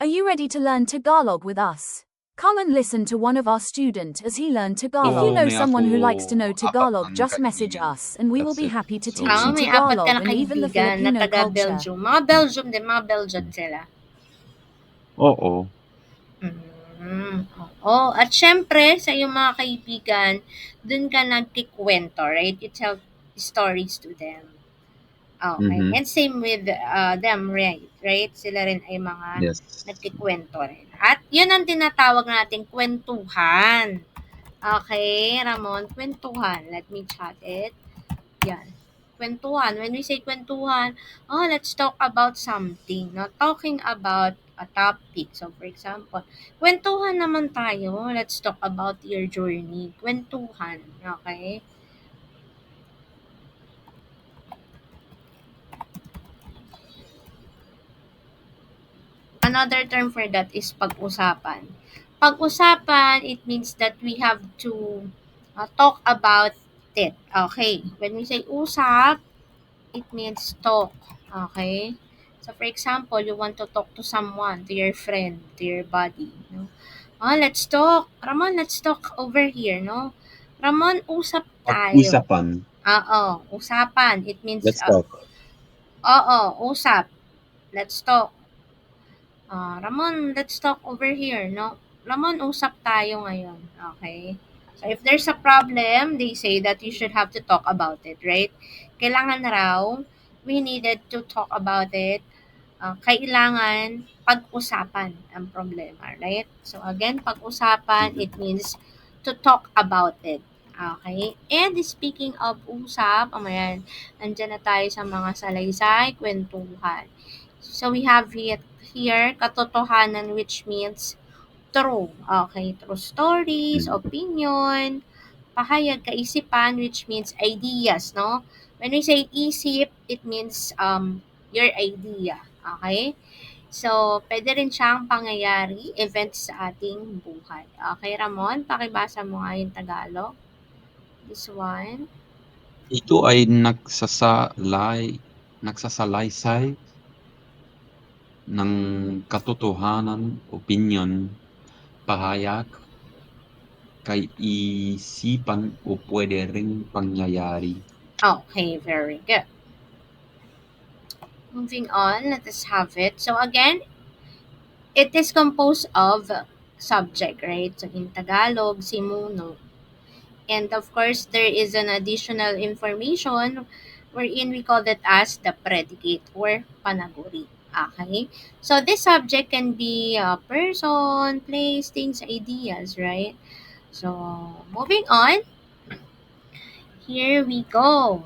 Are you ready to learn Tagalog with us? Come and listen to one of our students as he learned Tagalog. If you know may someone who ako likes to know apat Tagalog, ng just message kaibigan. us and we will That's be it. happy to So, teach you may apat ka Tagalog na and even the kaibigan na Filipino culture. taga-Belgium. Mga Belgium din, mga Belgian sila. Oo. Oo. At syempre, sa iyong mga kaibigan, dun ka nagkikwento, right? You tell stories to them. Okay. And same with them, right? Sila rin ay mga Yes. nagkikwento rin. At yun ang tinatawag nating kwentuhan. Okay, Ramon, kwentuhan. Let me chat it. Yan. Kwentuhan. When we say kwentuhan, let's talk about something. No? Talking about a topic. So, for example, kwentuhan naman tayo. Let's talk about your journey. Kwentuhan. Okay? Another term for that is pag-usapan. Pag-usapan, it means that we have to talk about it. Okay? When we say usap, it means talk. Okay? So, for example, you want to talk to someone, to your friend, to your buddy. No? Let's talk. Ramon, let's talk over here, no? Ramon, usap tayo. Pag-usapan. Usapan. It means, Let's talk. usap. Let's talk. Ramon, let's talk over here, no? Ramon, usap tayo ngayon. Okay? So, if there's a problem, they say that you should have to talk about it, right? Kailangan raw, we needed to talk about it. Kailangan pag-usapan ang problema, right? So, again, pag-usapan, it means to talk about it. Okay? And speaking of usap, ayan, andyan na tayo sa mga salaysay, kwentuhan. So, we have here katotohanan, which means true. Okay, true stories, opinion, pahayag, kaisipan, which means ideas, no? When we say isip, it means your idea. Okay? So, pwede rin siyang pangyayari, events sa ating buhay. Okay, Ramon, pakibasa mo nga yung Tagalog. This one. Ito ay nagsasalaysay ng katotohanan, opinion, pahayag, kaisipan o pwede ring pangyayari. Okay, very good. Moving on, let us have it. So again, it is composed of subject, right? So in Tagalog, simuno. And of course, there is an additional information wherein we call that as the predicate or panaguri. Okay? So this subject can be a person, place, things, ideas, right? So moving on, here we go.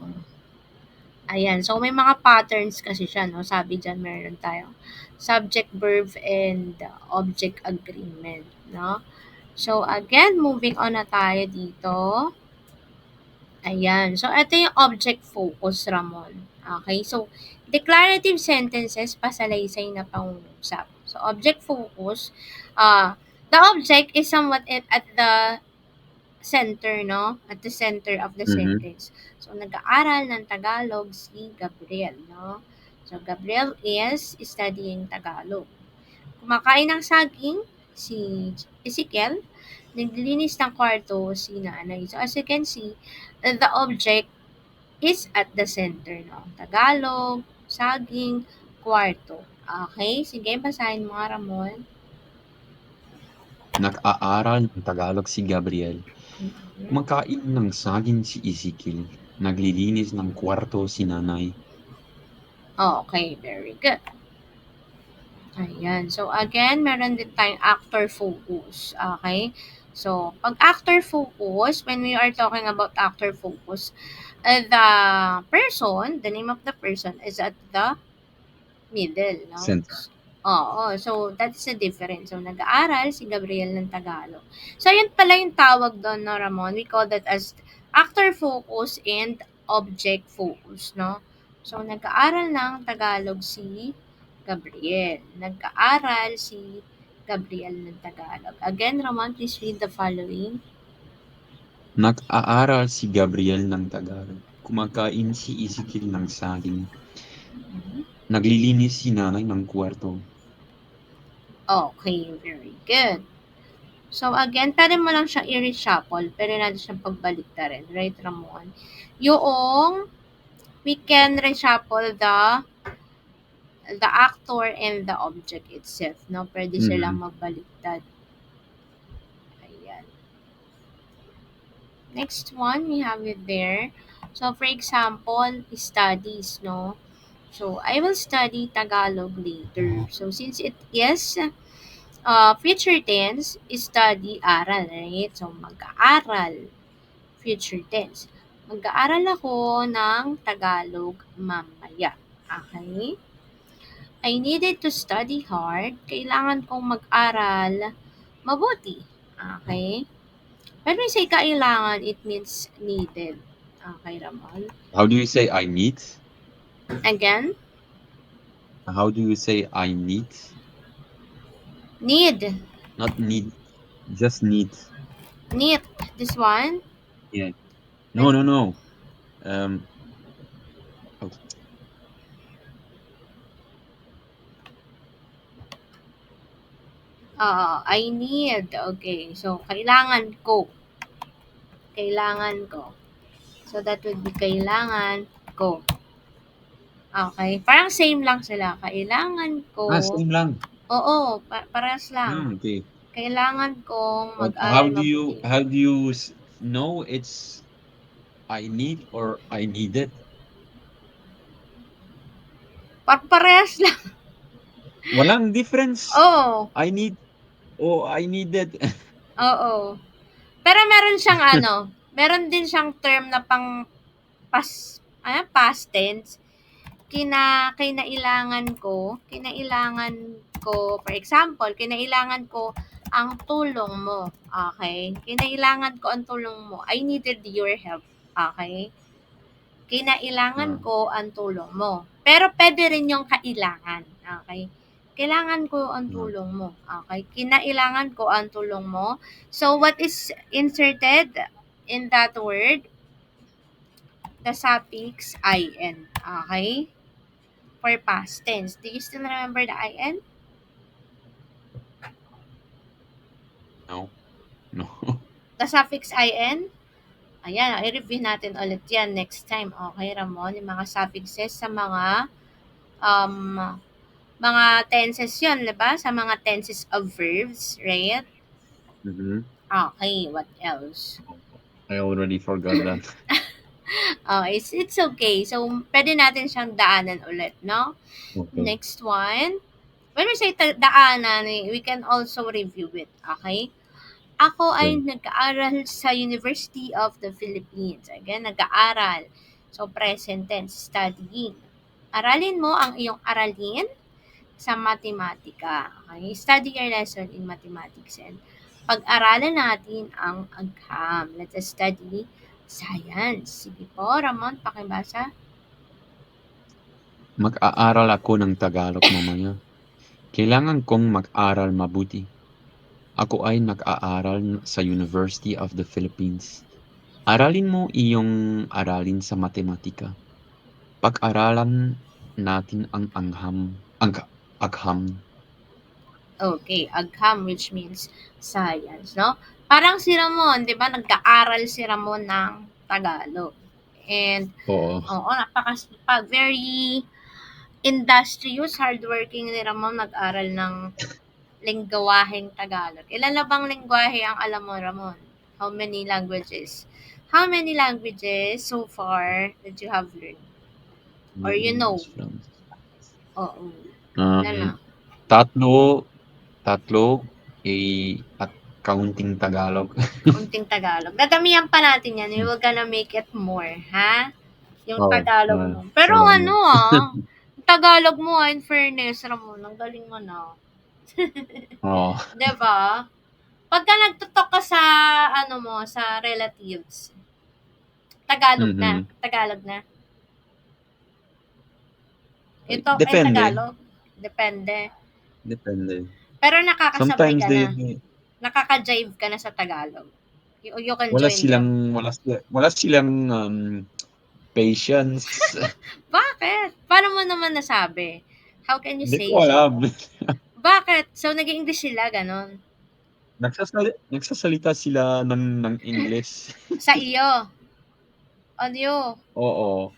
Ayan. So, may mga patterns kasi siya, no? Sabi dyan, meron tayo subject, verb, and object agreement, no? So, again, moving on na tayo dito. Ayan. So, ito yung object focus, Ramon. Okay? So, declarative sentences, pasalaysay na pangungusap. So, object focus, the object is somewhat at the center, no? At the center of the sentence. So, nag-aaral ng Tagalog si Gabriel, no? So, Gabriel is studying Tagalog. Kumakain ng saging si Ezekiel. Naglilinis ng kwarto si nanay. So, as you can see, the object is at the center, no? Tagalog, saging, kwarto. Okay? Sige, basahin mo nga, Ramon. Nag-aaral ng Tagalog si Gabriel. Kumakain ng saging si Ezekiel. Naglilinis ng kwarto si nanay. Okay, very good. Ayan. So, again, meron din tayong actor focus. Okay? So, pag actor focus, when we are talking about actor focus, the person, the name of the person is at the middle, no? Center. Oo. So, that's the difference. So, nag-aaral si Gabriel ng Tagalog. So, yun pala yung tawag doon, no, Ramon? We call that as actor focus and object focus, no? So, nag-aaral ng Tagalog si Gabriel. Nag-aaral si Gabriel ng Tagalog. Again, Ramon, please read the following. Nag-aaral si Gabriel ng Tagalog. Kumakain si Ezekiel ng saging. Naglilinis si nanay ng kwarto. Okay, very good. So again, pwede mo lang siyang i-reshuffle. Pwede natin siyang pagbaliktarin. Right, Ramon? Yung we can reshuffle the actor and the object itself. No? Pwede silang magbaliktad. Ayan. Next one, we have it there. So, for example, studies, no? So, I will study Tagalog later. So, since it is future tense, study, aral, right? So, mag-aaral, future tense. Mag-aaral ako ng Tagalog mamaya. Okay? I needed to study hard. Kailangan kong mag-aral mabuti. Okay? When we say kailangan, it means needed. Okay, Ramon? How do you say I need? Again, How do you say I need? need. Not need, just need. Need. This one? Yeah. No, no, no. Oh, I need. Okay. So, kailangan ko. Kailangan ko. So, that would be kailangan ko. Okay. Parang same lang sila. Kailangan ko. same lang. Oo, parehas lang. Okay. Kailangan kong But mag-aral mabuti. how do you know it's I need or I needed? Parehas lang. Walang difference. Oo. I need o I needed. Oo. Pero meron siyang meron din siyang term na pang past tense. Kinailangan ko, for example, kinailangan ko ang tulong mo. Okay? Kinailangan ko ang tulong mo. I needed your help. Okay? Kinailangan ko ang tulong mo. Pero pwede rin yung kailangan. Okay? Kailangan ko ang tulong mo. Okay? Kinailangan ko ang tulong mo. So, what is inserted in that word? The suffix in. Okay? For past tense. Do you still remember the in? No. The suffix in? Ayan, i-review natin ulit yan next time. Okay, Ramon? Yung mga suffixes sa mga tenses yun, diba? Sa mga tenses of verbs, right? Okay, what else? I already forgot that. Okay, it's okay. So, pwede natin siyang daanan ulit, no? Okay. Next one. When we say daanan, we can also review it, okay? Ako ay nag-aaral sa University of the Philippines. Again, nag-aaral. So, present tense, studying. Aralin mo ang iyong aralin sa matematika. Okay? Study your lesson in mathematics. And pag-aralan natin ang agham. Let us study science. Sige po, Ramon, pakibasa. Mag-aaral ako ng Tagalog mamaya. Kailangan kong mag-aral mabuti. Ako ay nag-aaral sa University of the Philippines. Aralin mo iyong aralin sa matematika. Pag-aralan natin ang agham. Okay, agham, which means science, no? Parang si Ramon, di ba, nag-aaral si Ramon ng Tagalog. And, napakasipag. Very industrious, hardworking ni Ramon nag-aral ng lingwaheng Tagalog. Ilan na bang lingwahe ang alam mo, Ramon? How many languages? How many languages so far that you have learned? Or you know? Oo. Tatlo, at counting Tagalog. Counting Tagalog. Dadamihan pa natin yan. We will gonna make it more, ha? Yung Tagalog mo. Pero Tagalog mo, in fairness, Ramon, ang galing mo na. Diba? Pagka nagtutok ka sa, sa relatives, Tagalog na. Tagalog na. Ito ay Tagalog. Depende. Pero nakakasabay ka na. Nakaka-jive ka na sa Tagalog. You can join wala silang patience. Bakit? Paano mo naman nasabi? How can you say Hindi ko alam. Bakit? So, nag-English sila, ganon? Nagsasalita sila ng English. Sa iyo? Ano? Oo.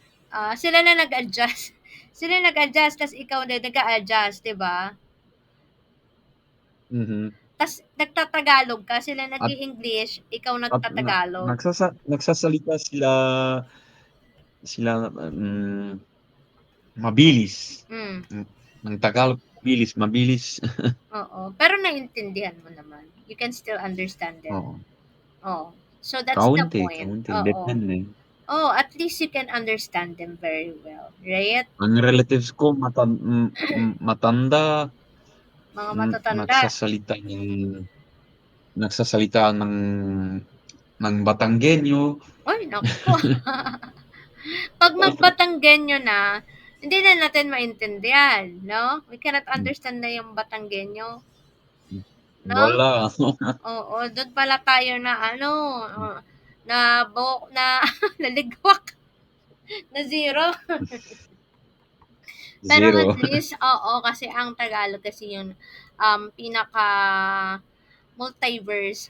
Sila na nag-adjust. Sila nag-adjust, tas ikaw din nag-a-adjust, 'di ba? Mhm. Tas nagtatagalog ka, sila At nag-i-English, ikaw at nagtatagalog. nagsasalita sila, mabilis. Hmm, Ng Tagalog mabilis. oo. Pero naiintindihan mo naman. You can still understand them. Oo. Oh. So that's the Kaunti, point. kaunti Oo. depende. Oh, at least you can understand them very well, right? Ang relatives ko matanda, Mga matatanda. nagsasalita ng Batanggenyo. Ay, naku. Pag mag-Batanggenyo na, hindi na natin maintindihan, no? We cannot understand na yung Batanggenyo, no? Wala. Oo, doon pala tayo na ano, na naligwak, na zero. Pero at Zero. least, oo, kasi ang Tagalog kasi yung pinaka multiverse.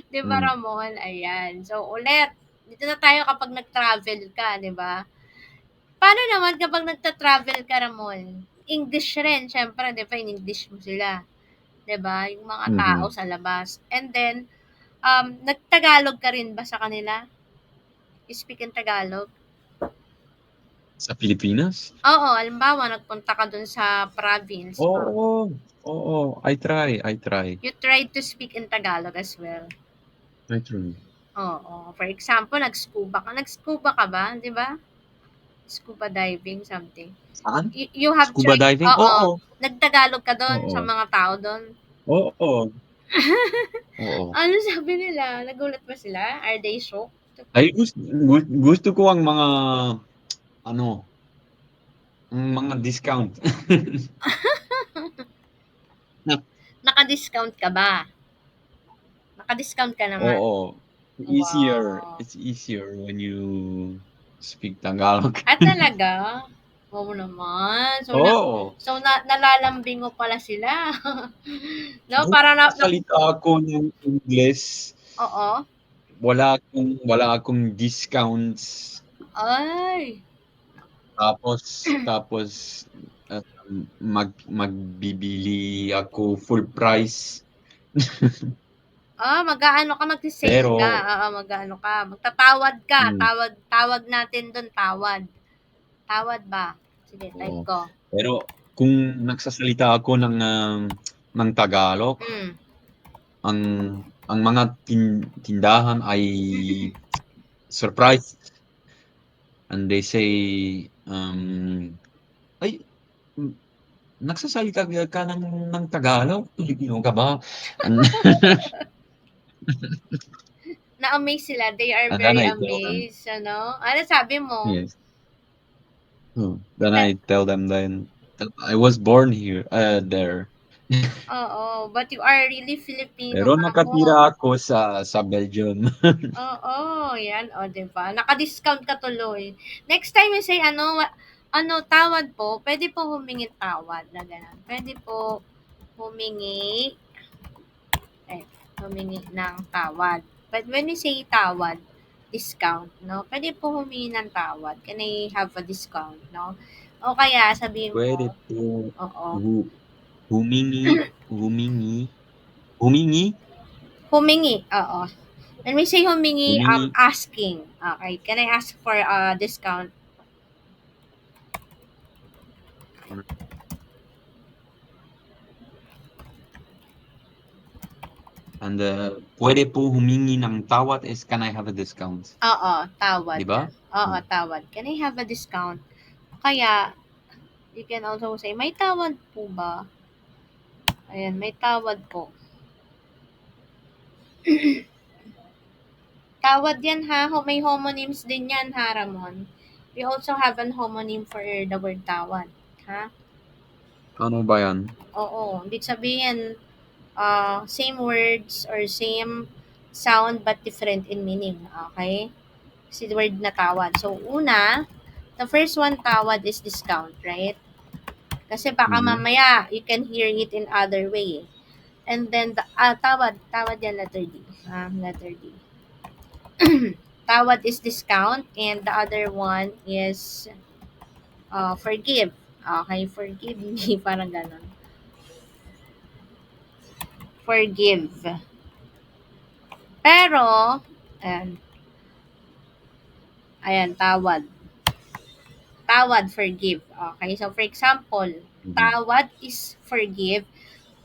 Di ba, Hmm. Ramon? Ayan. So, ulit, dito na tayo kapag nag-travel ka, di ba? Paano naman kapag nagta-travel ka, Ramon? English rin, syempre, di ba? In English mo sila. 'Di ba? Yung mga tao Mhm. sa labas. And then, nagtagalog ka rin ba sa kanila? You speak in Tagalog? Sa Pilipinas? Oo, halimbawa, nagpunta ka dun sa province. Oo, oo. I try. You try to speak in Tagalog as well. I try. Oo. For example, nag-scuba ka. Nag-scuba ka ba? Di ba? Scuba diving, something. Saan? You have Scuba tried, diving? oo. Oo. Nagtagalog ka doon sa Oo. mga tao doon. Oo. Oo. Ano sabi nila? Nagulat ba sila? Are they shocked? Ay gusto ko ang mga ano, ang mga discount. Na Naka-discount ka ba? Naka-discount ka naman. Oo. Wow. It's easier when you speak Tagalog. Talaga? Oo naman. Oo. So nalalambing mo pala sila. No, Nung para na nagsasalita ako ng English, oo. wala akong discounts. Ay. Tapos, magbibili ako full price. Mag-aano ka, magse-sale ka. Pero Oo, mag-aano ka, magtatawad ka. hmm, Tawag natin do'n, tawad. Tawad ba? Sige, type oo. ko. Pero kung nagsasalita ako ng Tagalog, Hmm. ang ang mga tindahan ay surprised and they say, "Ay, hmm, nagsasalita ka ng Tagalog? Pilipino ka ba?" And Na-amaze sila. They are and then very I tell them, amazed, ano? Ano sabi mo? yes. Then I tell them then that I was born there. Oo, but you are really Filipino, Pero nakatira Ramon. ako sa Belgium. Oo, 'yan, oh, 'di ba? Naka-discount ka tuloy. Next time you say ano, ano, tawad po, puwede po humingi tawad na gano'n. Puwede po humingi, humingi ng tawad. But when you say tawad, discount, 'no, puwede po humingi ng tawad. Can I have a discount, 'no? O kaya sabihin mo, Puwede po oo, humingi humingi humingi humingi, oo. When we say humingi, humingi asking. Okay, can I ask for a discount? or and, puwede po humingi ng tawad is can I have a discount, Oo, tawad. 'di ba? Oo, tawad. Can I have a discount? Kaya, you can also say, may tawad po ba? Ayan, may tawad po. Tawad yan ha. May homonyms din yan ha, Ramon. We also have an homonym for the word tawad. Ha? Ano ba 'yan? Oo. Ibig sabihin, same words or same sound but different in meaning. Okay? Si word na tawad. So, una, the first one, tawad is discount, right? Kasi baka Mhm. mamaya you can hear it in other way. And then, tawad yan, letter D. Letter D. Tawad is discount and the other one is forgive. Okay, forgive me, parang ganon. Forgive. Pero, ayan, tawad. Tawad, forgive. Okay, so for example, Mhm. tawad is forgive.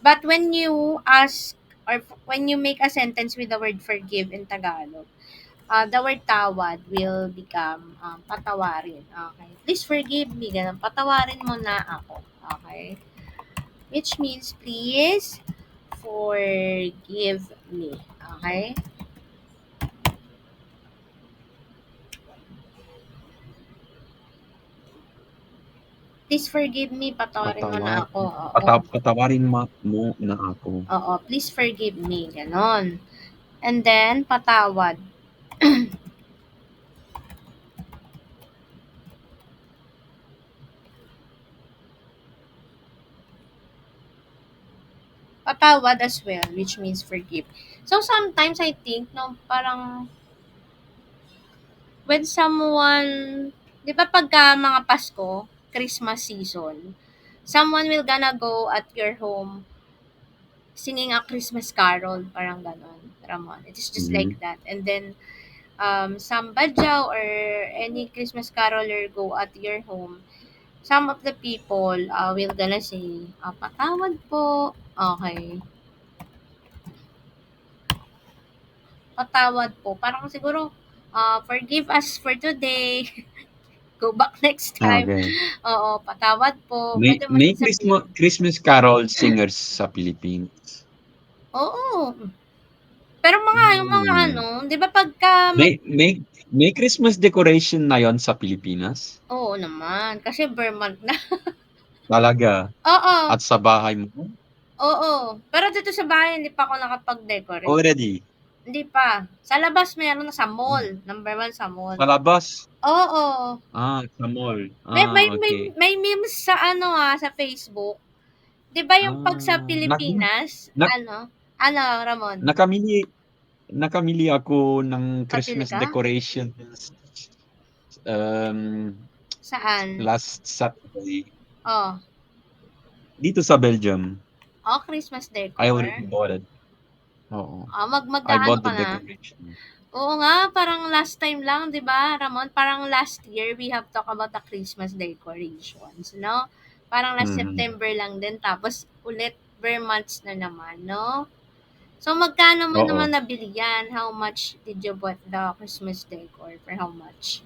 But when you ask or when you make a sentence with the word forgive in Tagalog, the word tawad will become patawarin. Okay? Please forgive me. Ganun. Patawarin mo na ako. Okay? Which means, please forgive me. Okay? Please forgive me. Patawarin mo na ako. Oo. Patawarin mo na ako. Oo. Please forgive me. Ganon. And then, patawad. Patawad as well, which means forgive. So, sometimes I think, no, parang when someone, di ba pagka mga Pasko, Christmas season, someone will gonna go at your home singing a Christmas carol, parang ganon, Ramon. It is just like Mhm. that. And then, some badyaw or any Christmas caroler go at your home, some of the people will gonna say, patawad po. Okay. Patawad po. Parang siguro, forgive us for today. Go back next time. Okay. Oo, patawad po. May Pwede mo may din sabihin. Christmas carol singers sa Philippines. Oo. Pero yung mga Hmm. 'di ba pagka May Christmas decoration na yon sa Pilipinas? oo naman, kasi Vermont na. Talaga? Oo, At sa bahay mo? oo. Pero dito sa bahay hindi pa ako nakapag-decorate. Already? Hindi pa. Sa labas meron na sa Hmm. mall, number 1 sa mall. Sa labas? Oo. Sa mall. May may may Okay. may memes sa sa Facebook. 'Di ba yung 'pag sa Ah, nag Pilipinas, nak Ramon? nakamili nakamili ako ng Nakabili Christmas ka? decorations, um, Saan? last Saturday Oh. dito sa Belgium. Oh, Christmas I decor. already bought it. Oo. I Mag-ano bought the ka na? decoration. Oo nga, parang last time lang, 'di ba, Ramon? Parang last year we have talked about the Christmas decorations, no? Parang last Mhm. September lang din tapos ulit months na naman, no? So magkano mo Oo. naman nabili yan? How much did you bought the Christmas decor? For how much?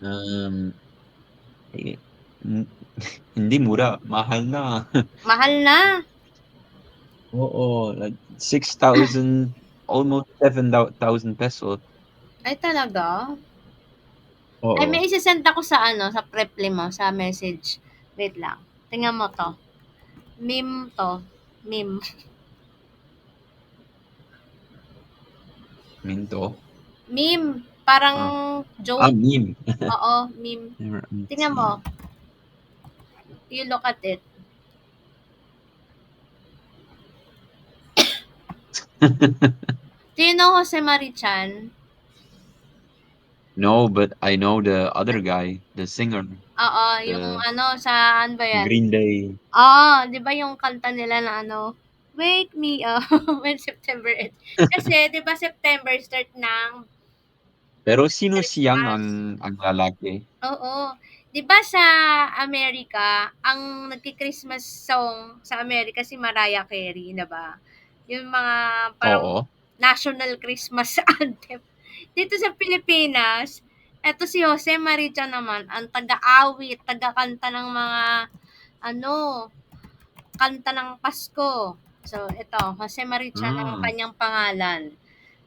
Um, eh, hmm, hindi mura, mahal na. Mahal na. Oo, like 6,000, almost 7,000 pesos. Ay talaga? Ay, Oo. may ise-send ako sa sa Preply mo, sa message. Wait lang. Tingnan mo 'to. Meme 'to. Meme. Minto? Meme. Parang Ah, joke. meme. Oo, meme. Let me Tingnan mo. see. You look at it. Do you know Jose Marichan? No, but I know the other guy, the singer, Oo, yung the saan ba yan? Green Day. Oo, di ba yung kanta nila na Wake me up when September ends. Kasi, di ba September start ng Pero sino siyang Christmas. ang lalaki? Oo. 'Di ba sa Amerika, ang nagki-Christmas song sa Amerika si Mariah Carey, 'di ba? Yung mga parang Oo. national Christmas anthem. Dito sa Pilipinas, eto si Jose Marichan naman, ang taga-awit, taga-kanta ng mga ano, kanta ng Pasko. So, ito, Jose Marichan ang Ah, kanyang pangalan.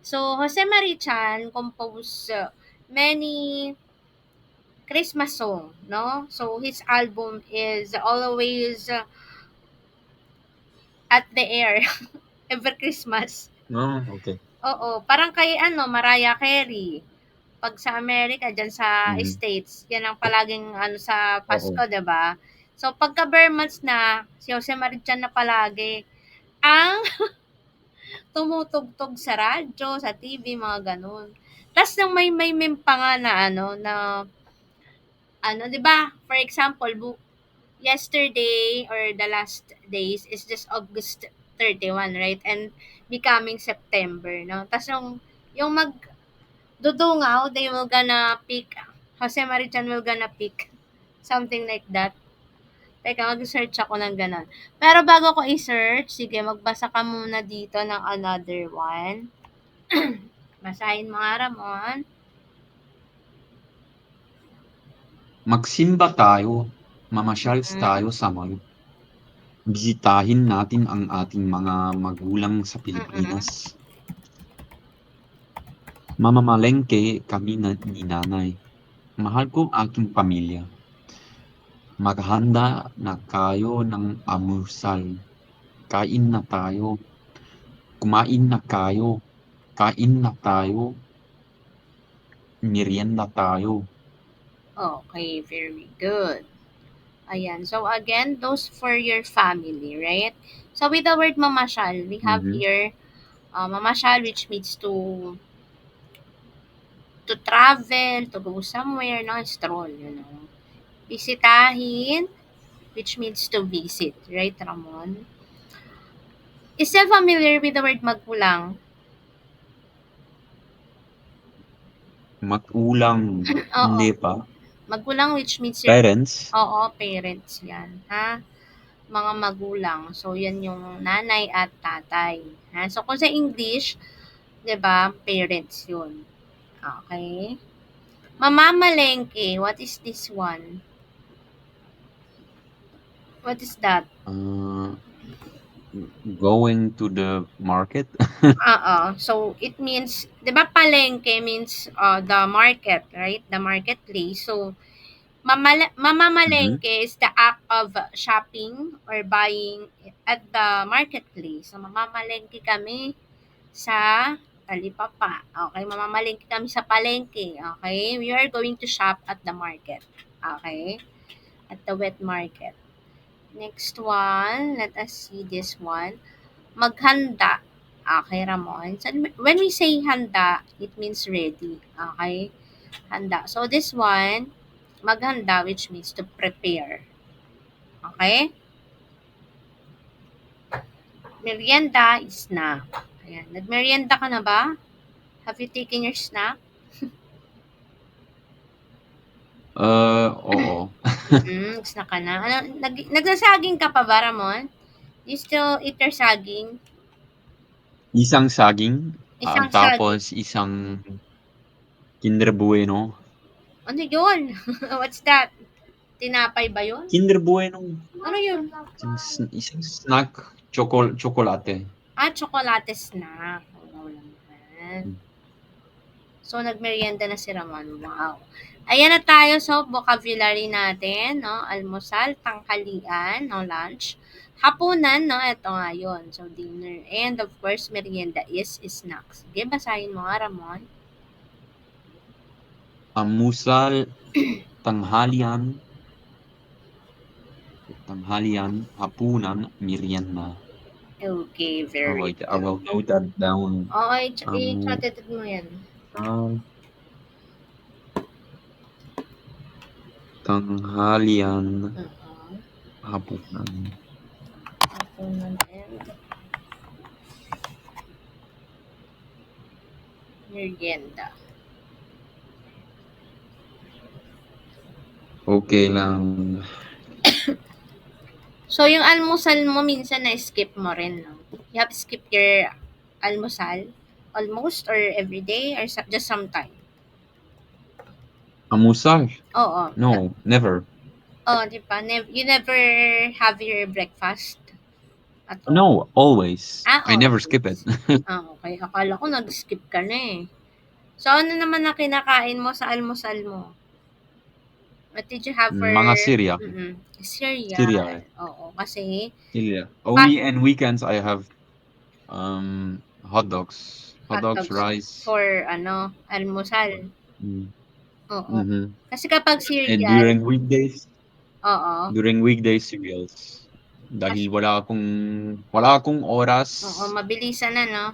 So, Jose Marichan composed many Christmas song, no? So his album is always at the air every Christmas. okay. Oo, parang kay Mariah Carey. Pag sa Amerika, diyan sa Mhm. States, yan ang palaging sa Pasko, Oo. 'di ba? So, pagka bare months na, si Jose Marichan na palagi ang tumutugtog sa radyo, sa TV, mga ganun. Tapos nang may meme pa nga na ano, 'di ba? For example, yesterday or the last days is just August 31, right? And becoming September, no? Tapos yung dudungaw, they will gonna pick, Jose Marichan will gonna pick, something like that. Teka, mag-search ako ng ganon. Pero bago ko i-search, sige, magbasa ka muna dito ng another one. Basahin mo nga, Ramon. Magsimba tayo, mamasyal Mm. tayo sa mall. Bisitahin natin ang ating mga magulang sa Pilipinas. Mamamalengke kami ni nanay. Mahal ko aking pamilya. Maghanda na kayo ng almusal. Kain na tayo. Kumain na kayo. Kain na tayo. Merienda tayo. Okay, very good. Ayan. So, again, those for your family, right? So, with the word mamasyal, we have Mhm. here mamasyal, which means to travel, to go somewhere, no? Stroll, Bisitahin, which means to visit, right, Ramon? Is still familiar with the word magulang? Magulang. Oo. Hindi pa. Magulang, which means your Parents. parents yan, ha? Mga magulang. So, yan yung nanay at tatay. Ha? So, kung sa English, 'di ba, parents yun. Okay? Mamamalengke, what is this one? What is that? Going to the market. So, it means, 'di ba, palengke means the market, right? The marketplace. So, Mhm. mamamalengke is the act of shopping or buying at the marketplace. So, mamamalengke kami sa talipapa. Okay, mamamalengke kami sa palengke. Okay, we are going to shop at the market. Okay, at the wet market. Next one, let us see this one. Maghanda. Okay, Ramon. So, when we say handa, it means ready. Okay, handa. So, this one, maghanda, which means to prepare. Okay? Merienda is snack. Ayan. Nagmerienda ka na ba? Have you taken your snack? Oo. Snack ka na. Ano, nagsasaging ka pa ba, Ramon? You still eat your saging? Isang saging, Isang saging. tapos isang Kinder Bueno. Ano yun? What's that? Tinapay ba yun? Kinder Bueno. Ano yun? Isang snack, tsokolate. Tsokolate snack. Oo naman. So, nagmerienda na si Ramon. Wow. Ayan na tayo sa vocabulary natin, no? Almusal, tanghalian, no? Lunch. Hapunan, no? Ito nga yun. So, dinner. And, of course, merienda is snacks. Sige, basahin mo nga, Ramon. Almusal, tanghalian, hapunan, merienda. Okay, very I will good. note that down. Oo, i-chatted mo yan. Tanghalian, Oo. hapunan. Hapunan and merienda. Okay lang. So, yung almusal mo, minsan na-skip mo rin, no? You have to skip your almusal almost or every day or just sometime? Almusal? Oo. No, never. Oh, di ba? You never have your breakfast at all? No, always. I never Always. skip it. Okay. Akala ko nag-skip ka na eh. So, ano naman na kinakain mo sa almusal mo? What did you have for... Mga cereal. Cereal. Cereal. Oo. Kasi, Cereal. Only in weekends I have hot dogs. Hot dogs, hotdogs rice. for, almusal. Mm. Oo. Mhm. Kasi kapag And cereal, during weekdays, Oo. During weekdays, serials. Dahil wala akong Oo, oras, mabilisan na, no?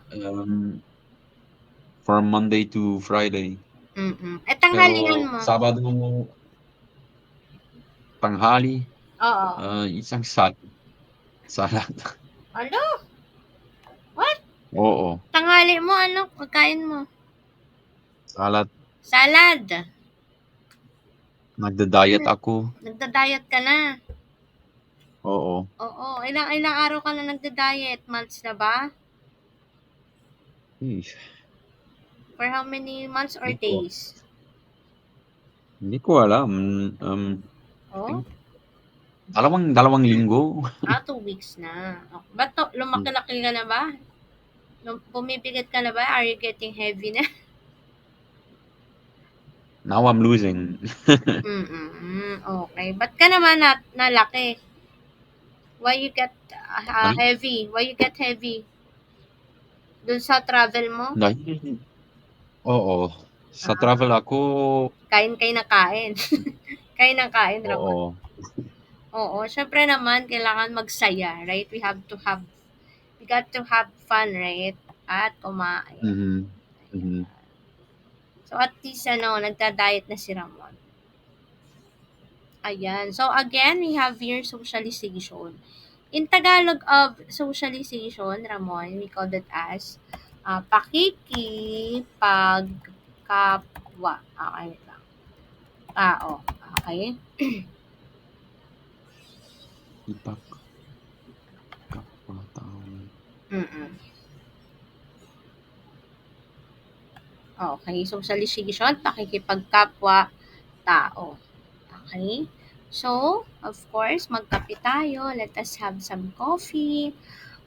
from Monday to Friday. Eh, tanghalian Pero mo? Sabado, tanghali, Oo. isang salad. Ano? What? Oo, Tanghali mo, ano? Pagkain mo? salad. Salad. Nagda-diet ako. Nagda-diet ka na. Oo. Oo. Ilang araw ka na nagda-diet? Months na ba? Eh, For how many months or Hindi ko days? hindi ko alam. Oh? Dalawang linggo. 2 weeks na. Ba't Hmm. lumaki-laki ka na ba? Bumibigat ka na ba? Are you getting heavy na? Now I'm losing. Okay. Ba't ka naman nalaki? Why you get Ano? heavy? Why you get heavy? Dun sa travel mo? Dahil Oo. Sa Ah, travel ako, kain kayo na kain. Kain ng kain, Ramon. oo. Oo, syempre naman, kailangan magsaya, right? We got to have fun, right? At kumain. Mhm. Ayan. Mhm. So, at least, nagda-diet na si Ramon. Ayan. So, again, we have here socialization. In Tagalog of socialization, Ramon, we call that as pakikipagkapwa. Okay, wait lang. Tao. Okay? Ipagkapwa-tao. Mm-mm. Okay, socialization, pakikipagkapwa tao. Okay? So, of course, magkape tayo. Let us have some coffee.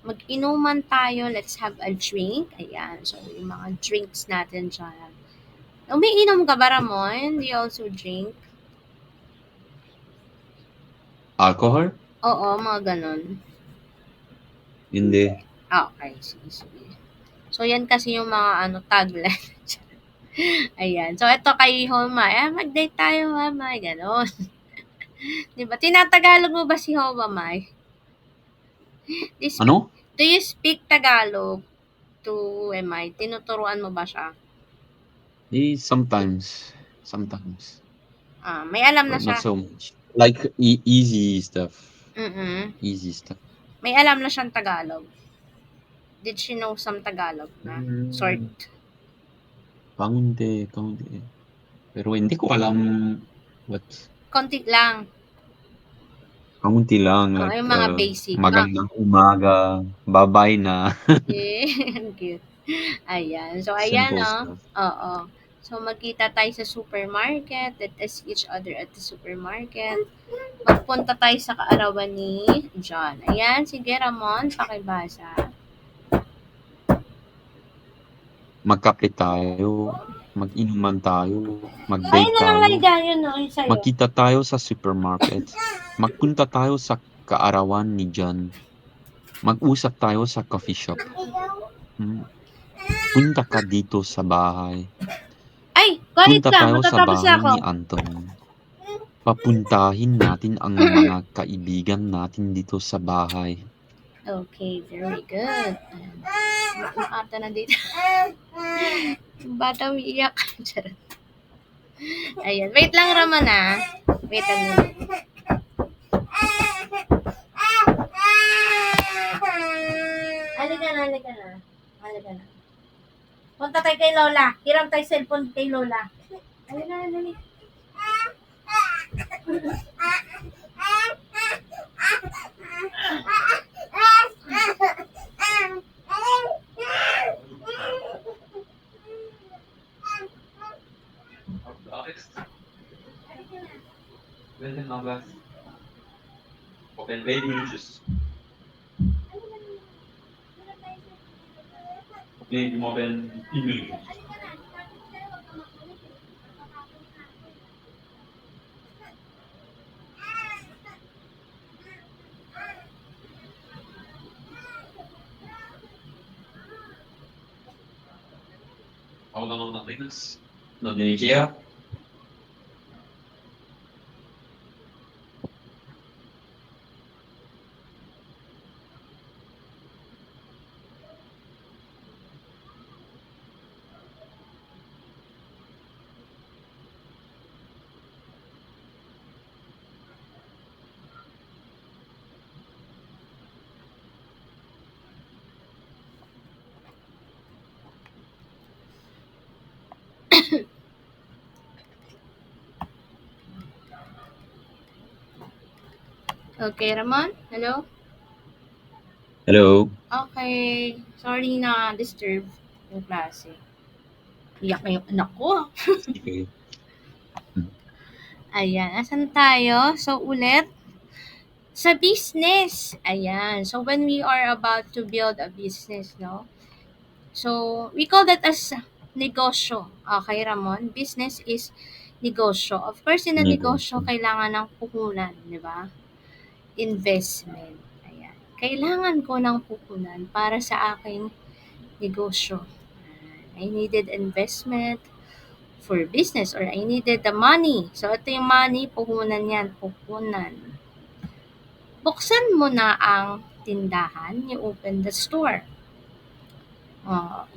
Mag-inuman tayo. Let's have a drink. Ayan. So, yung mga drinks natin dyan. Umiinom ka ba, Ramon? Do you also drink? Alcohol? Oo, mga ganun. Hindi. Okay, sige. So, yan kasi yung mga tagline. Ayan. So, ito kay Homay. Mag-date tayo, Homay. Ganon. Diba? Tinatagalog mo ba si Homay? Ano? Do you speak Tagalog to Emay? Tinuturuan mo ba siya? Sometimes. May alam na But not siya. so much. Like, easy stuff. Mm. Easy stuff. May alam na siyang Tagalog. Did she know some Tagalog na sort? Kaunti. Pero hindi ko alam what Konti lang. kaunti lang, like, Yung mga basic. magandang umaga, bye-bye na, Okay. Ang cute. Ayan. So, ayan, simple no? stuff. Oo. So, magkita tayo sa supermarket. Let us see each other at the supermarket. Magpunta tayo sa kaarawan ni John. Ayan. Sige, Ramon. Pakibasa. Magkape tayo, mag-inuman tayo, Ayun mag-date na lang tayo, dyan, no? Yung sa'yo. magkita tayo sa supermarket, magpunta tayo sa kaarawan ni John, mag-usap tayo sa coffee shop, punta ka dito sa bahay, Ay, quiet punta lang. tayo sa Matatapos na bahay ako. ni Anton. Papuntahin natin ang mga kaibigan natin dito sa bahay. Okay, very good. Maata na dito. Yung bata umiiyak. Charot. Ayan. Wait lang, Ramon, Wait lang. Halika na. Punta tayo kay Lola. Hiram tayo cellphone kay Lola. Halika. Open English. Open English. Ako naman nakinas. No, dinikiya. Okay, Ramon? Hello? Hello? Okay. Sorry na disturb yung klase. Iyak na yung anak ko. Sige. Ayan, asan tayo? So, ulit, sa business. Ayan. So, when we are about to build a business, no? So, we call that as negosyo. Okay, Ramon? Business is negosyo. Of course, in a negosyo, Negosyo. kailangan ng puhunan, di ba? Investment. Ayan. Kailangan ko ng puhunan para sa aking negosyo. I needed investment for business or I needed the money. So, ito yung money, puhunan yan, puhunan. Buksan mo na ang tindahan, you open the store.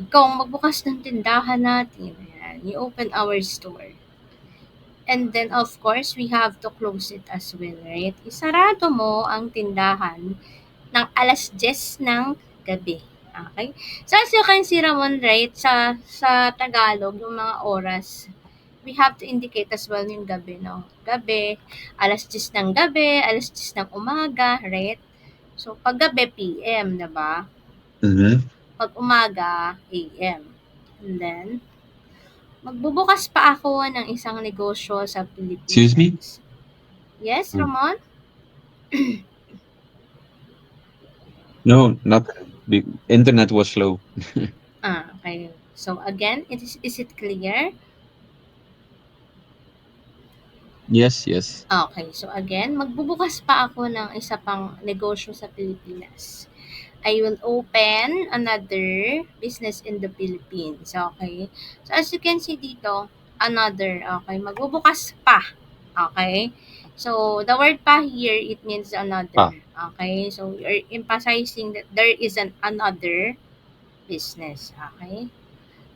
Ikaw ang magbukas ng tindahan natin. Ayan, you open our store. And then, of course, we have to close it as well, right? Isarado mo ang tindahan ng 10:00 ng gabi. Okay? So, as you can see, Ramon, right, sa Tagalog, yung mga oras, we have to indicate as well yung gabi, no? Gabi, 10:00 ng gabi, 10:00 ng umaga, right? So, pag gabi, PM, diba? Mhm. Pag umaga, AM. And then, magbubukas pa ako ng isang negosyo sa Excuse me? Pilipinas. Yes, Hmm. Ramon? No, not the internet was slow. Okay. So, again, is it clear? Yes, yes. Okay. So, again, magbubukas pa ako ng isa pang negosyo sa Pilipinas. I will open another business in the Philippines. Okay? So, as you can see dito, another. Okay? Magbubukas pa. Okay? So, the word pa here, it means another. Ah, Okay? So, we are emphasizing that there is an another business. Okay?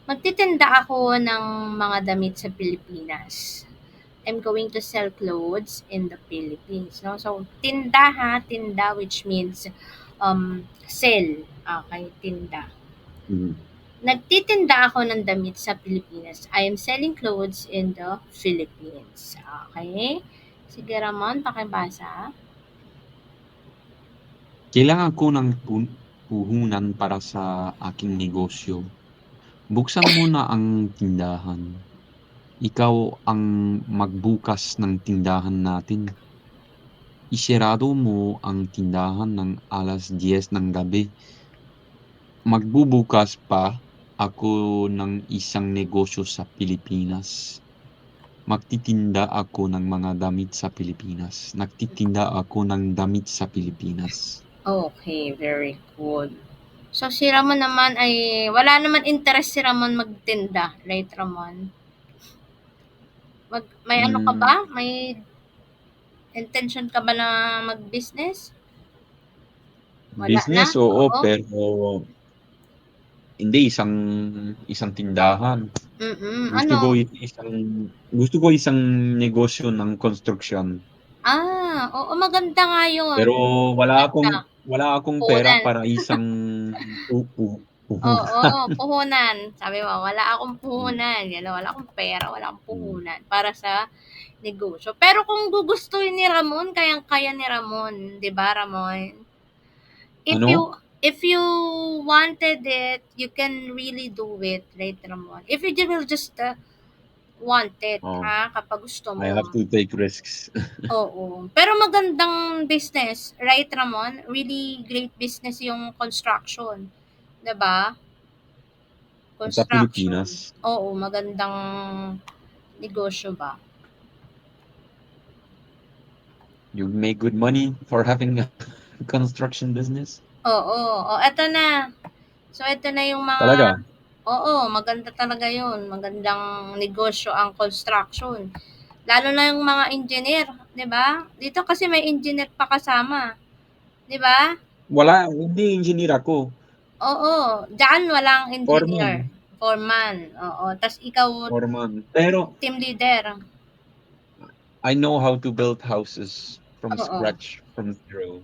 Magtitinda ako ng mga damit sa Pilipinas. I'm going to sell clothes in the Philippines. No? So, tinda ha, tinda, which means sell. Okay, tinda. mhm. Nagtitinda ako ng damit sa Pilipinas. I am selling clothes in the Philippines. Okay? Sige, Ramon, pakibasa. Kailangan ko ng puhunan para sa aking negosyo. Buksan mo na ang tindahan. Ikaw ang magbukas ng tindahan natin. Isirado mo ang tindahan ng 10:00 ng gabi. Magbubukas pa ako ng isang negosyo sa Pilipinas. Magtitinda ako ng mga damit sa Pilipinas. Nagtitinda ako ng damit sa Pilipinas. Okay, very good. So, si Ramon naman ay, wala naman interest si Ramon magtinda. Right, Ramon? May ano ka Hmm, ba? May intention ka ba na mag-business? Wala na? business, oo, Oo. pero hindi isang isang tindahan. Gusto ko Ano? isang gusto ko isang negosyo ng construction. Oo, maganda nga yun. Pero wala Maganda. akong wala akong pera Puhunan. para isang Oo, puhunan. puhunan. Sabi mo, wala akong Hmm, puhunan. Yan, wala akong pera, wala akong hmm. puhunan para sa negosyo. Pero kung gugustuhin ni Ramon, kayang-kaya ni Ramon, 'di ba, Ramon? If Ano? if you wanted it, you can really do it, right, Ramon? If you will just want it, Oh, ha, kapag gusto I have mo. to take risks. Oo. Pero magandang business, right, Ramon? Really great business yung construction. 'Di ba? Sa Construction. Pilipinas, Oo, magandang negosyo ba? you make good money for having a construction business? Oo. Eto na. So, eto na yung mga, Talaga? oo, maganda talaga yun. Magandang negosyo ang construction. Lalo na yung mga engineer, 'di ba? Dito kasi may engineer pa kasama, 'di ba? Wala, hindi engineer ako. Oo, diyan walang engineer, Foreman. foreman, oo. Tas ikaw Foreman. Pero team leader. I know how to build houses from Oo. scratch, from zero.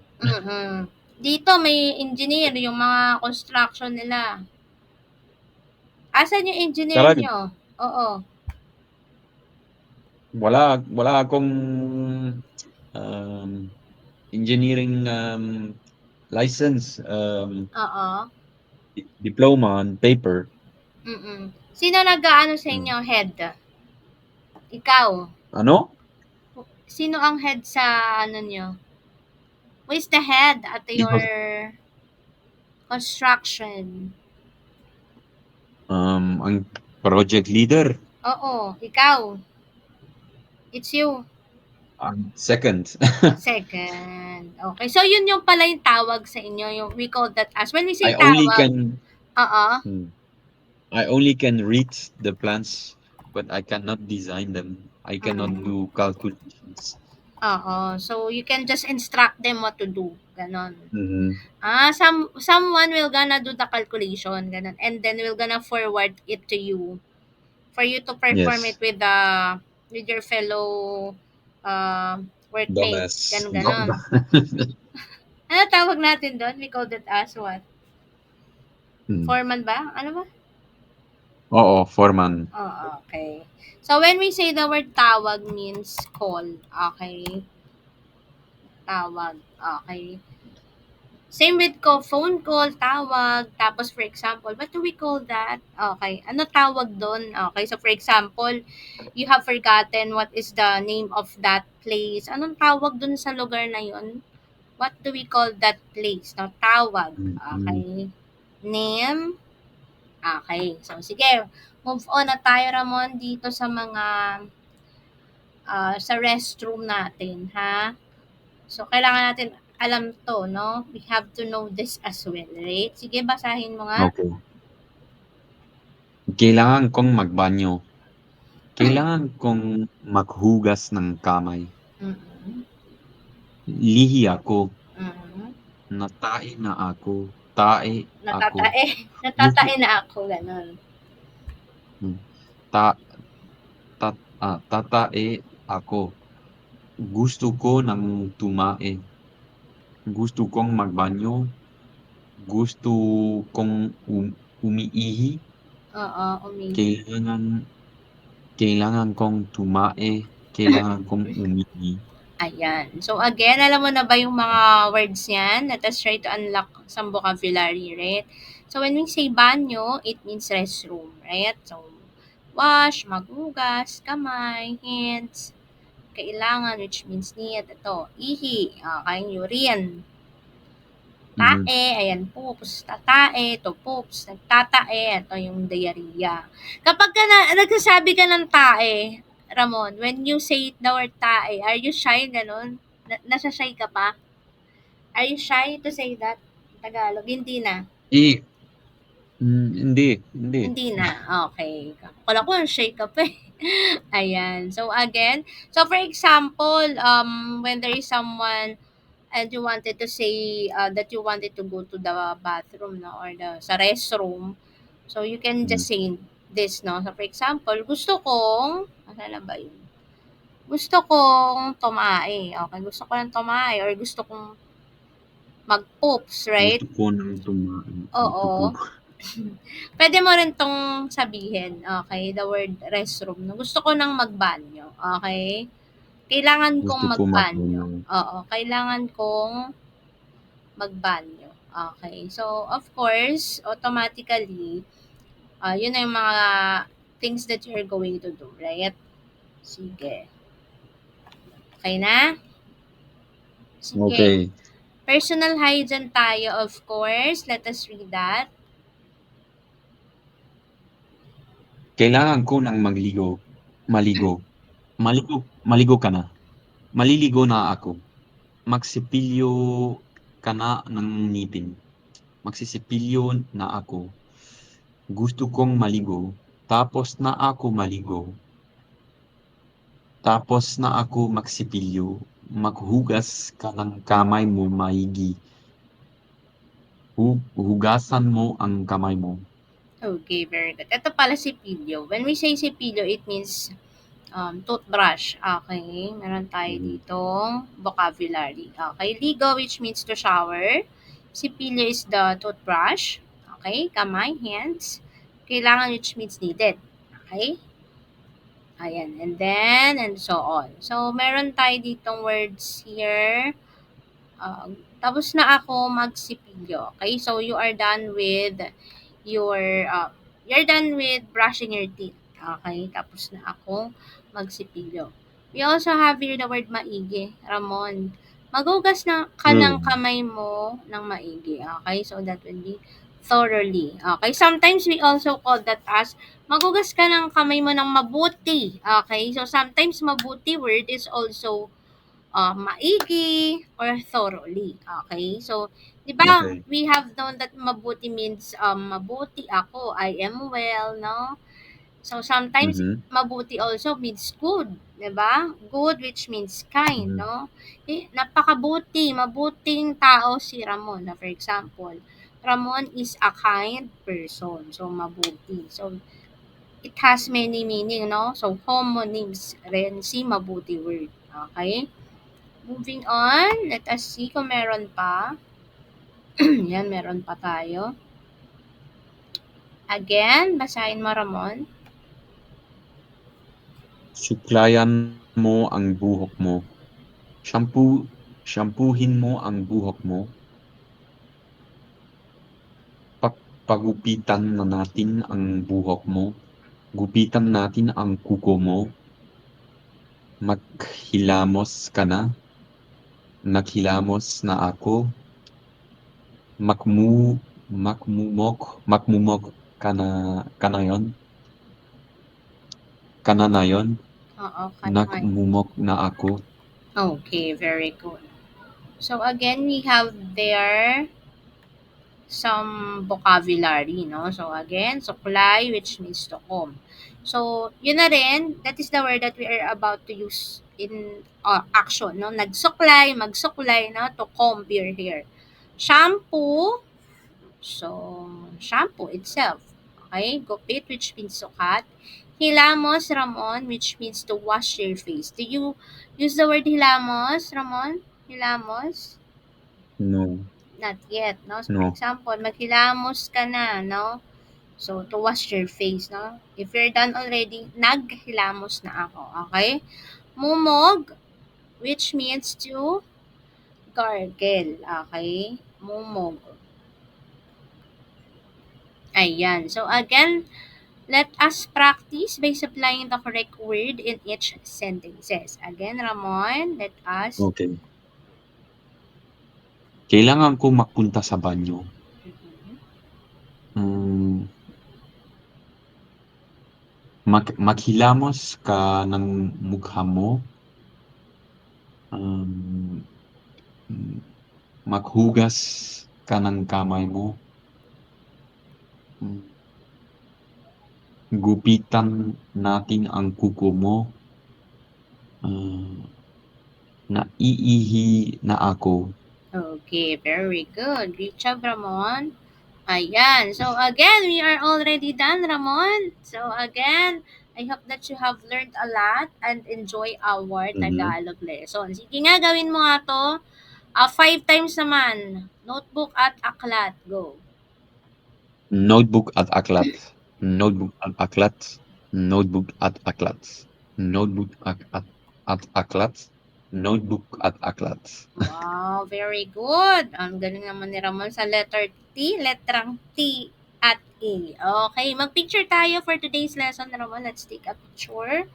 Dito may engineer yung mga construction nila. Asan yung engineer Talaga? niyo? Oo. Wala akong um, engineering license, Oo. diploma on paper. Sino nag-aano sa Mm. inyo, head? Ikaw. Ano? Sino ang head sa ano nyo? Who is the head at your construction? Ang project leader, Oo, ikaw. It's you. second. Second. Okay. So, yun yung pala yung tawag sa inyo. Yung, we call that as. When we say I only tawag, can oo. I only can read the plans, but I cannot design them. I cannot do calculations. Oo. So, you can just instruct them what to do. Ganon. Mhm. Someone will gonna do the calculation. Ganon. And then will gonna forward it to you for you to perform it Yes. with your fellow workmate. Dumbass. Ganon. Ano tawag natin doon? We call that as what? Foreman ba? Ano ba? Oo, foreman. Oh, okay. So, when we say the word tawag means call. Okay. Tawag. Okay. Same with phone call, tawag. Tapos, for example, what do we call that? Okay. Ano tawag doon? Okay. So, for example, you have forgotten what is the name of that place. Anong tawag doon sa lugar na yun? What do we call that place? No, tawag. Okay. Name. Okay. So, sige. Move on na tayo, Ramon, dito sa mga sa restroom natin, ha? So, kailangan natin alam to, no? We have to know this as well, right? Sige, basahin mo nga. Okay. Kailangan kong magbanyo. Kailangan kong maghugas ng kamay. Mm-mm. Lihi ako. Mm-mm. Natae na ako. Tae ako. Natatae na ako, ganun. Tatae ako. Gusto ko ng tumae. Gusto kong magbanyo. Gusto kong umiihi. Oo, Kailangan kong tumae. Kailangan kong umiihi. Ayan. So, again, alam mo na ba yung mga words yan? Let us try to unlock some vocabulary, right? So, when we say banyo, it means restroom, right? So, wash, maghugas, kamay, hands, kailangan, which means need. Ito, ihi, urine. Tae, ayan, poops. Tatae, ito, poops. Nagtatae, ito yung diarrhea. Kapag nagsasabi ka ng tae, Ramon, when you say the word tae, are you shy, ganun? Nasa shy ka pa? Are you shy to say that? Tagalog, hindi na. Hindi. Hindi na. Okay. Kala ko shy ka pa. Ayan. So, again, so for example, when there is someone and you wanted to say that you wanted to go to the bathroom, no, or sa restroom, so you can just say this, no. So, for example, gusto kong, asan na ba yun? Gusto kong tumae. Okay, gusto ko ng tumae or gusto kong mag-poops, right? Gusto ko ng tumae. Oo. Pwede mo rin tong sabihin, okay, the word restroom. No? Gusto ko nang magbanyo, okay? Kailangan kong Gusto ko magbanyo. magbanyo. Oo, kailangan kong magbanyo. Okay. So, of course, automatically, yun na yung mga things that you're going to do, right? Sige. Okay na? Sige. Okay. Personal hygiene tayo, of course. Let us read that. Kailangan ko ng maligo ka na. Maliligo na ako. Magsipilyo ka na ng ngipin. Magsisipilyo na ako. Gusto kong maligo. Tapos na ako maligo. Tapos na ako magsipilyo. Maghugas ka ng kamay mo maigi. Hugasan mo ang kamay mo. Okay, very good. Ito pala si pilyo. When we say si pilyo, it means toothbrush. Okay, meron tayo ditong vocabulary. Okay, ligo, which means to shower. Si pilyo is the toothbrush. Okay, kamay, hands. Kailangan, which means needed. Okay? Ayan, and then, and so on. So, meron tayo ditong words here. Tapos na ako magsipilyo. Okay? So, you are done with your, you're done with brushing your teeth. Okay? Tapos na ako magsipilyo. We also have here the word maigi. Ramon, magugas na ka ng kamay mo ng maigi. Okay? So, that would be thoroughly. Okay? Sometimes we also call that as magugas ka ng kamay mo ng mabuti. Okay? So, sometimes mabuti word is also maigi or thoroughly. Okay? So, di ba, Okay. we have known that mabuti means mabuti ako, I am well, no? So, sometimes Mhm. mabuti also means good, di ba? Good which means kind, Mhm. no? Napakabuti, mabuting tao si Ramon. For example, Ramon is a kind person. So, mabuti. So, it has many meaning, no? So, homonyms rin si mabuti word. Okay? Moving on, let us see kung meron pa. Yan, meron pa tayo. Again, basahin mo, Ramon. Suklayan mo ang buhok mo. Shampoohin mo ang buhok mo. Pagupitan na natin ang buhok mo. Gupitan natin ang kuko mo. Maghilamos ka na. Naghilamos na ako. Makmumok ka na yon. Kana na yon. Oo, kanangay. Nagmumok na ako. Okay, very good. So again, we have there some vocabulary, no? So again, suklay, which means to comb. So, yun na rin, that is the word that we are about to use in action, no? Nagsuklay, magsuklay, no? To comb your hair. Shampoo, so shampoo itself. Okay? Gupit, which means sukat. Hilamos, Ramon, which means to wash your face. Do you use the word hilamos, Ramon? Hilamos? No. Not yet, no? So, for No. example, maghilamos ka na, no? So, to wash your face, no? If you're done already, naghilamos na ako, okay? Mumog, which means to gargle, okay? Mumog. Ayan. So, again, let us practice by supplying the correct word in each sentences. Again, Ramon, let us. Okay. Kailangan ko magpunta sa banyo. Mm, maghilamos ka ng mukha mo. Um, maghugas ka ng kamay mo. Gupitan natin ang kuko mo. Naiihi na ako. Okay, very good. Great job, Ramon. Ayan. So, again, we are already done, Ramon. So, again, I hope that you have learned a lot and enjoy our Mhm. Tagalog lesson. Sige nga, gawin mo nga to. 5 times naman. Notebook at aklat. Go. Notebook at aklat. Notebook at aklat. Notebook at aklat. Notebook at aklat. Notebook at aklat. Wow, very good. Ang galing naman ni Ramon sa letter T, letrang T at A. Okay, mag-picture tayo for today's lesson, Ramon. Let's take a picture.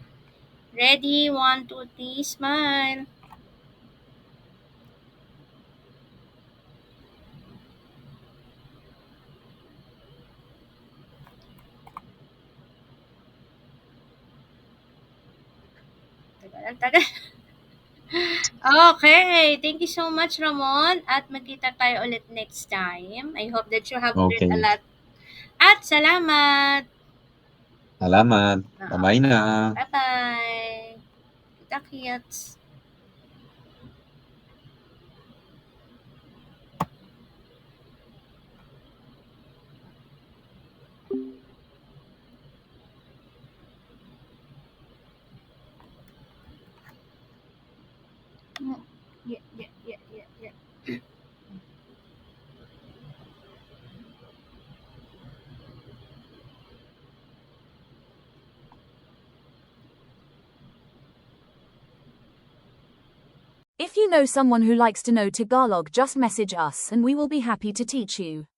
Ready? 1, 2, 3, smile. Tagal. Okay, thank you so much, Ramon. At magkita tayo ulit next time. I hope that you have learned a Okay. lot. At salamat! Salamat. Bye-bye na. Bye-bye! Kita-kits! Yeah, yeah, yeah, yeah, yeah. If you know someone who likes to know Tagalog, just message us and we will be happy to teach you.